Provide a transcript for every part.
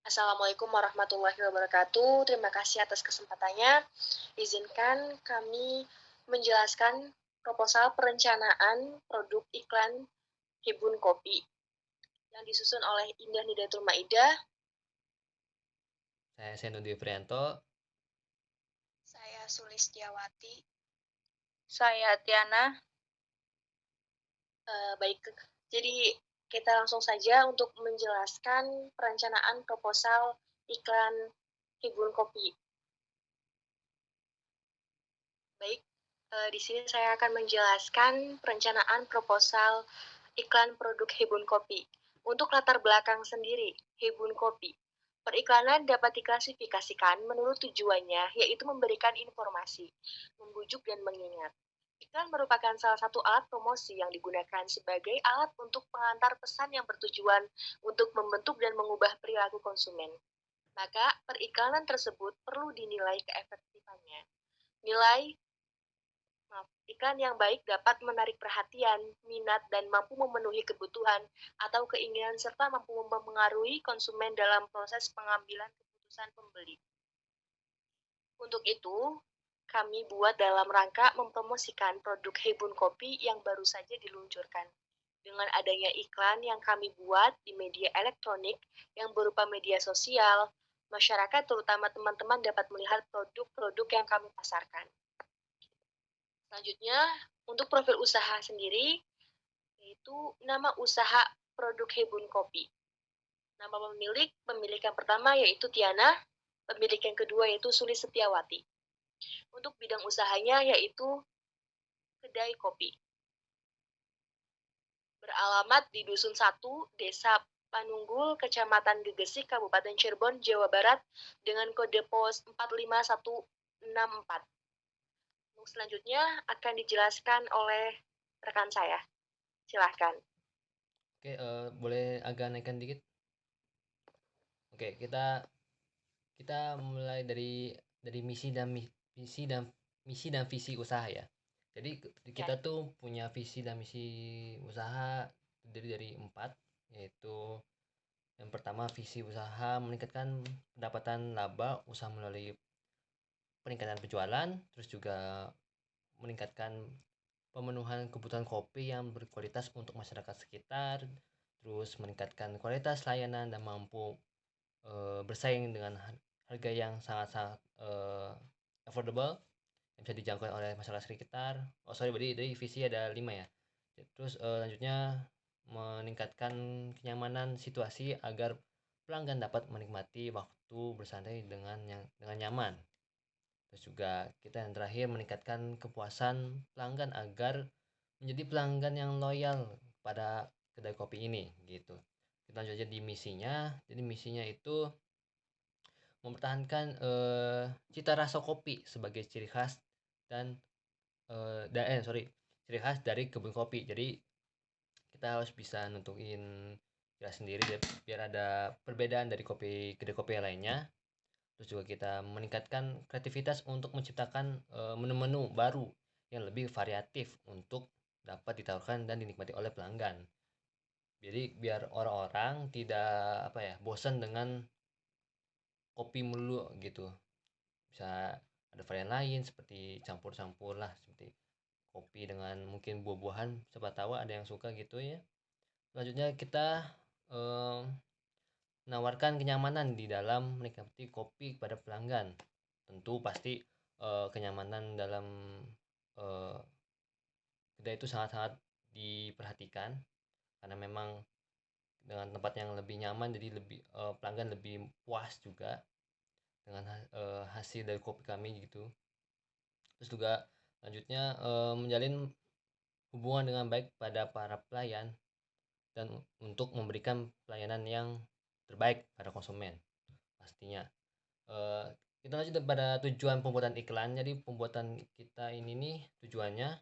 Assalamualaikum warahmatullahi wabarakatuh. Terima kasih atas kesempatannya. Izinkan kami menjelaskan proposal perencanaan produk iklan Hibun Kopi yang disusun oleh Indah Hidayatul Maidah. Saya Seno Dwi Prianto. Saya Sulistiawati. Saya Tiana. Baik, jadi kita langsung saja untuk menjelaskan perencanaan proposal iklan Hibun Kopi. Baik, di sini saya akan menjelaskan perencanaan proposal iklan produk Hibun Kopi. Untuk latar belakang sendiri, Hibun Kopi. Periklanan dapat diklasifikasikan menurut tujuannya, yaitu memberikan informasi, membujuk dan mengingat. Iklan merupakan salah satu alat promosi yang digunakan sebagai alat untuk pengantar pesan yang bertujuan untuk membentuk dan mengubah perilaku konsumen. Maka, periklanan tersebut perlu dinilai keefektifannya. Nilai Iklan yang baik dapat menarik perhatian, minat, dan mampu memenuhi kebutuhan atau keinginan serta mampu mempengaruhi konsumen dalam proses pengambilan keputusan pembeli. Untuk itu, kami buat dalam rangka mempromosikan produk Hebun Kopi yang baru saja diluncurkan. Dengan adanya iklan yang kami buat di media elektronik yang berupa media sosial, masyarakat terutama teman-teman dapat melihat produk-produk yang kami pasarkan. Selanjutnya, untuk profil usaha sendiri, yaitu nama usaha produk Hebun Kopi. Nama pemilik yang pertama yaitu Tiana, pemilik yang kedua yaitu Sulis Setiawati. Untuk bidang usahanya yaitu kedai kopi. Beralamat di Dusun 1, Desa Panunggul, Kecamatan Gegesik, Kabupaten Cirebon, Jawa Barat, dengan kode pos 45164. Selanjutnya akan dijelaskan oleh rekan saya. Silahkan. Oke, boleh agak naikkan dikit? Oke, kita mulai dari misi dan visi usaha ya. Jadi Ya. kita tuh punya visi dan misi usaha terdiri dari 4, yaitu yang pertama visi usaha meningkatkan pendapatan laba usaha melalui peningkatan penjualan, terus juga meningkatkan pemenuhan kebutuhan kopi yang berkualitas untuk masyarakat sekitar, terus meningkatkan kualitas layanan dan mampu bersaing dengan harga yang sangat-sangat affordable yang bisa dijangkau oleh masyarakat sekitar. Oh sorry, berarti dari visi ada 5 ya. Terus lanjutnya meningkatkan kenyamanan situasi agar pelanggan dapat menikmati waktu bersantai dengan nyaman. Terus juga kita yang terakhir meningkatkan kepuasan pelanggan agar menjadi pelanggan yang loyal pada kedai kopi ini gitu. Kita lanjut aja di misinya. Jadi misinya itu mempertahankan cita rasa kopi sebagai ciri khas dan ciri khas dari kebun kopi. Jadi kita harus bisa nentuin ciri sendiri biar ada perbedaan dari kedai kopi yang lainnya. Terus juga kita meningkatkan kreativitas untuk menciptakan menu-menu baru yang lebih variatif untuk dapat ditawarkan dan dinikmati oleh pelanggan. Jadi biar orang-orang tidak bosan dengan kopi melulu gitu. Bisa ada varian lain seperti campur-campur lah, seperti kopi dengan mungkin buah-buahan, siapa tahu ada yang suka gitu ya. Selanjutnya kita eh, menawarkan kenyamanan di dalam menikmati kopi kepada pelanggan. Tentu pasti kenyamanan dalam eh, kedai itu sangat-sangat diperhatikan karena memang dengan tempat yang lebih nyaman jadi lebih pelanggan lebih puas juga dengan hasil dari kopi kami gitu. Terus juga lanjutnya menjalin hubungan dengan baik pada para pelayan dan untuk memberikan pelayanan yang terbaik pada konsumen pastinya. Eh, kita lanjut pada tujuan pembuatan iklan. Jadi pembuatan kita ini nih tujuannya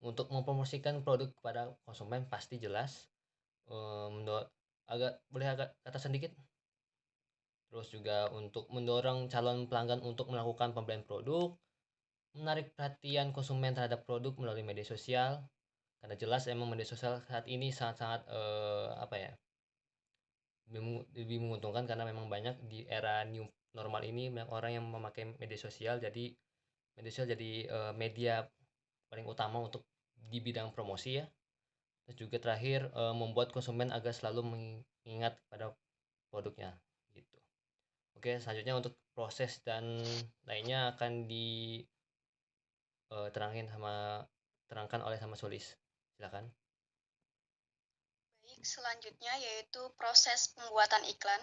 untuk mempromosikan produk kepada konsumen pasti jelas. Eh, agak atas sedikit. Terus juga untuk mendorong calon pelanggan untuk melakukan pembelian produk, menarik perhatian konsumen terhadap produk melalui media sosial. Karena jelas emang media sosial saat ini sangat-sangat lebih menguntungkan karena memang banyak di era new normal ini banyak orang yang memakai media sosial, jadi media sosial jadi media paling utama untuk di bidang promosi ya. Terus juga terakhir membuat konsumen agar selalu mengingat pada produknya gitu. Oke, selanjutnya untuk proses dan lainnya akan terangkan oleh sama Sulis. Silakan. Baik, selanjutnya yaitu proses pembuatan iklan.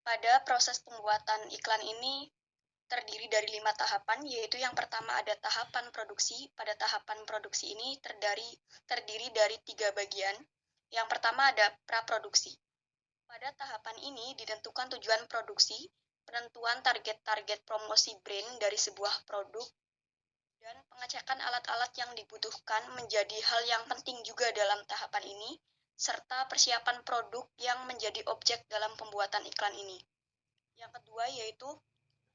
Pada proses pembuatan iklan ini terdiri dari 5 tahapan, yaitu yang pertama ada tahapan produksi. Pada tahapan produksi ini terdiri dari 3 bagian. Yang pertama ada praproduksi. Pada tahapan ini ditentukan tujuan produksi, penentuan target-target promosi brand dari sebuah produk, dan pengecekan alat-alat yang dibutuhkan menjadi hal yang penting juga dalam tahapan ini, serta persiapan produk yang menjadi objek dalam pembuatan iklan ini. Yang kedua yaitu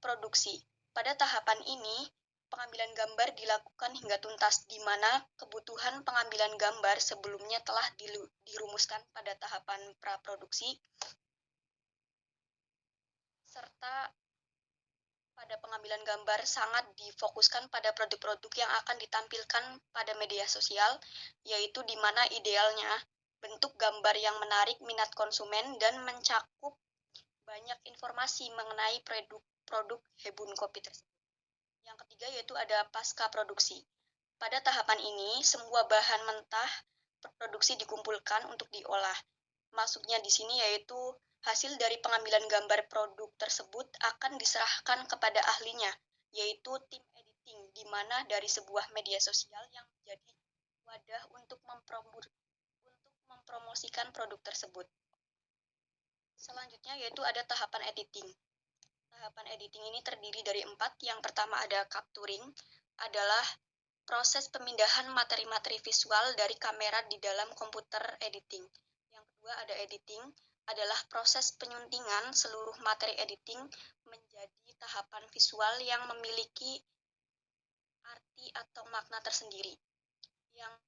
produksi. Pada tahapan ini, pengambilan gambar dilakukan hingga tuntas, di mana kebutuhan pengambilan gambar sebelumnya telah dirumuskan pada tahapan praproduksi, serta pada pengambilan gambar sangat difokuskan pada produk-produk yang akan ditampilkan pada media sosial, yaitu di mana idealnya bentuk gambar yang menarik minat konsumen dan mencakup banyak informasi mengenai produk Hebun Kopi tersebut. Yang ketiga yaitu ada pasca produksi. Pada tahapan ini, semua bahan mentah produksi dikumpulkan untuk diolah. Maksudnya di sini yaitu hasil dari pengambilan gambar produk tersebut akan diserahkan kepada ahlinya, yaitu tim editing, di mana dari sebuah media sosial yang menjadi wadah untuk mempromosikan produk tersebut. Selanjutnya yaitu ada tahapan editing. Tahapan editing ini terdiri dari 4. Yang pertama ada capturing, adalah proses pemindahan materi-materi visual dari kamera di dalam komputer editing. Yang kedua ada editing, adalah proses penyuntingan seluruh materi editing menjadi tahapan visual yang memiliki arti atau makna tersendiri. Yang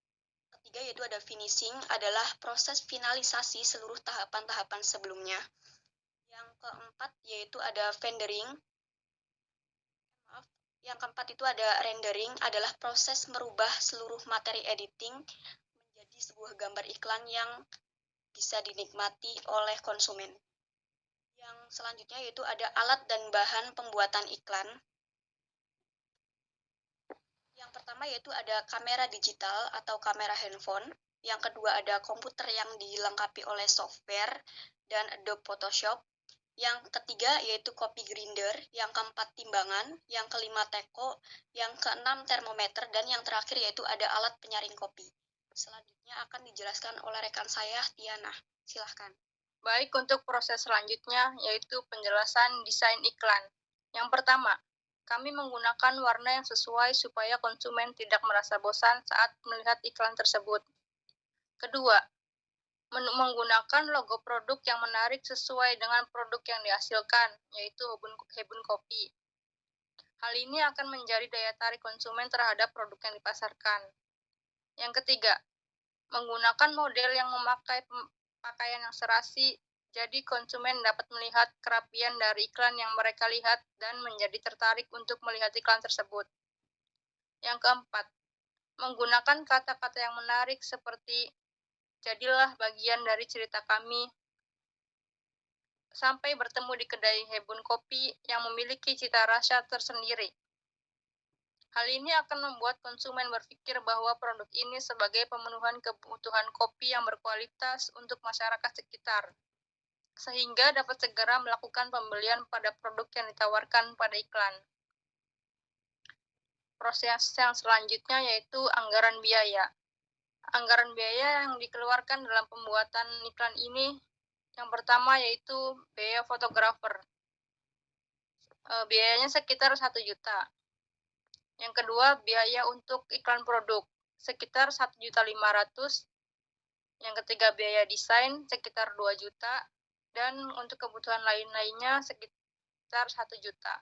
ketiga yaitu ada finishing, adalah proses finalisasi seluruh tahapan-tahapan sebelumnya. Yang keempat yaitu ada Yang keempat itu ada rendering, adalah proses merubah seluruh materi editing menjadi sebuah gambar iklan yang bisa dinikmati oleh konsumen. Yang selanjutnya yaitu ada alat dan bahan pembuatan iklan. Yang pertama yaitu ada kamera digital atau kamera handphone. Yang kedua ada komputer yang dilengkapi oleh software dan Adobe Photoshop. Yang ketiga yaitu copy grinder, yang keempat timbangan, yang kelima teko, yang keenam termometer, dan yang terakhir yaitu ada alat penyaring kopi. Selanjutnya akan dijelaskan oleh rekan saya, Tiana. Silahkan. Baik, untuk proses selanjutnya yaitu penjelasan desain iklan. Yang pertama, kami menggunakan warna yang sesuai supaya konsumen tidak merasa bosan saat melihat iklan tersebut. Kedua, menggunakan logo produk yang menarik sesuai dengan produk yang dihasilkan, yaitu Hebun Kopi. Hal ini akan menjadi daya tarik konsumen terhadap produk yang dipasarkan. Yang ketiga, menggunakan model yang memakai pakaian yang serasi, jadi konsumen dapat melihat kerapian dari iklan yang mereka lihat dan menjadi tertarik untuk melihat iklan tersebut. Yang keempat, menggunakan kata-kata yang menarik seperti jadilah bagian dari cerita kami, sampai bertemu di kedai Hebun Kopi yang memiliki cita rasa tersendiri. Hal ini akan membuat konsumen berpikir bahwa produk ini sebagai pemenuhan kebutuhan kopi yang berkualitas untuk masyarakat sekitar, sehingga dapat segera melakukan pembelian pada produk yang ditawarkan pada iklan. Proses yang selanjutnya yaitu anggaran biaya. Anggaran biaya yang dikeluarkan dalam pembuatan iklan ini, yang pertama yaitu biaya fotografer. Biayanya sekitar 1 juta. Yang kedua, biaya untuk iklan produk sekitar 1.500.000. Yang ketiga, biaya desain sekitar 2 juta. Dan untuk kebutuhan lain-lainnya sekitar 1 juta.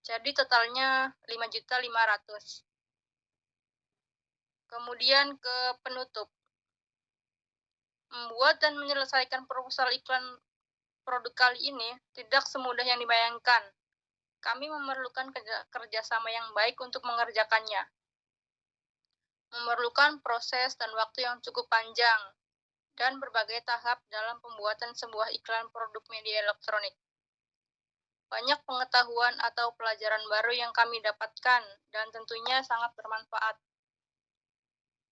Jadi totalnya 5.500.000. Kemudian ke penutup. Membuat dan menyelesaikan proposal iklan produk kali ini tidak semudah yang dibayangkan. Kami memerlukan kerjasama yang baik untuk mengerjakannya. Memerlukan proses dan waktu yang cukup panjang, dan berbagai tahap dalam pembuatan sebuah iklan produk media elektronik. Banyak pengetahuan atau pelajaran baru yang kami dapatkan, dan tentunya sangat bermanfaat.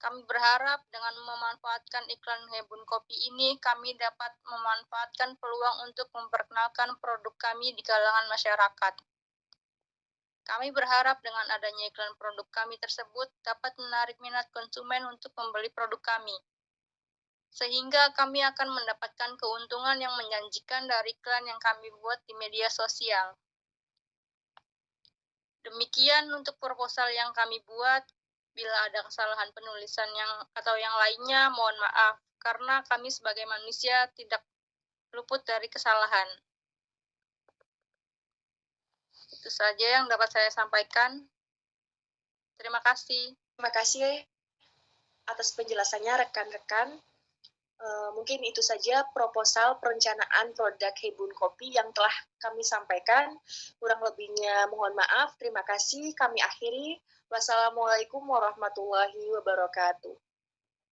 Kami berharap dengan memanfaatkan iklan Hebun Kopi ini, kami dapat memanfaatkan peluang untuk memperkenalkan produk kami di kalangan masyarakat. Kami berharap dengan adanya iklan produk kami tersebut dapat menarik minat konsumen untuk membeli produk kami, sehingga kami akan mendapatkan keuntungan yang menjanjikan dari iklan yang kami buat di media sosial. Demikian untuk proposal yang kami buat. Bila ada kesalahan penulisan atau yang lainnya, mohon maaf, karena kami sebagai manusia tidak luput dari kesalahan. Itu saja yang dapat saya sampaikan. Terima kasih. Terima kasih atas penjelasannya rekan-rekan. Mungkin itu saja proposal perencanaan produk Hebun Kopi yang telah kami sampaikan. Kurang lebihnya mohon maaf. Terima kasih. Kami akhiri. Wassalamualaikum warahmatullahi wabarakatuh.